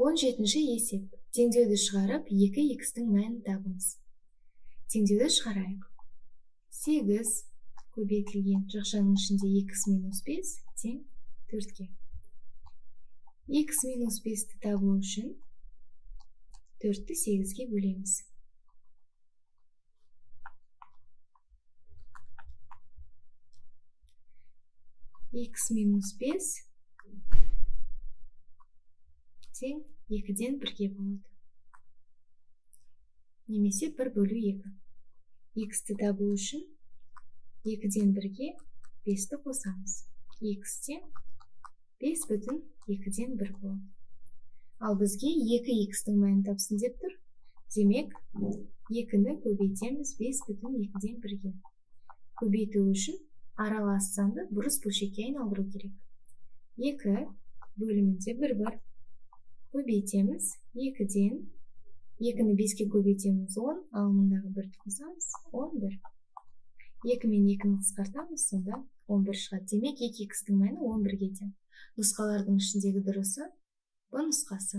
17-ші есеп. Теңдеуді шығарып, 2х-тің мәнін табыңыз. Теңдеуді шығарайық. 8 көбейтілген жақшаның ішінде х минус 5 тең 4-ке. Х минус 5-ті табу үшін 4-ті 8-ге бөлеміз. Х минус 5 тең 2-ден 1-ге болады. Немесе 1 бөлу 2. Х-ті табу үшін 2-ден 1-ге 5-ті қосамыз. Х тең 5 бүтін 2-ден 1 болады. Ал бізге 2х-тің мәнін тапсын деп тұр. Демек, 2-ні көбейтеміз 5 бүтін 2-ден 1-ге. Көбейту үшін аралас санды бұрыс бөлшекке айналдыру керек. 2 бөлімінде 1 бар. Көбейтеміз 2-ден 2-ні 5-ке көбейтеміз 10, ал мұндағы 1-ті қосамыз 11. 2 мен 2-ні қысқартамыз, сонда 11 шығады. Демек, 2х-тің мәні 11-ге тең. Нұсқалардың ішіндегі дұрысы Б нұсқасы.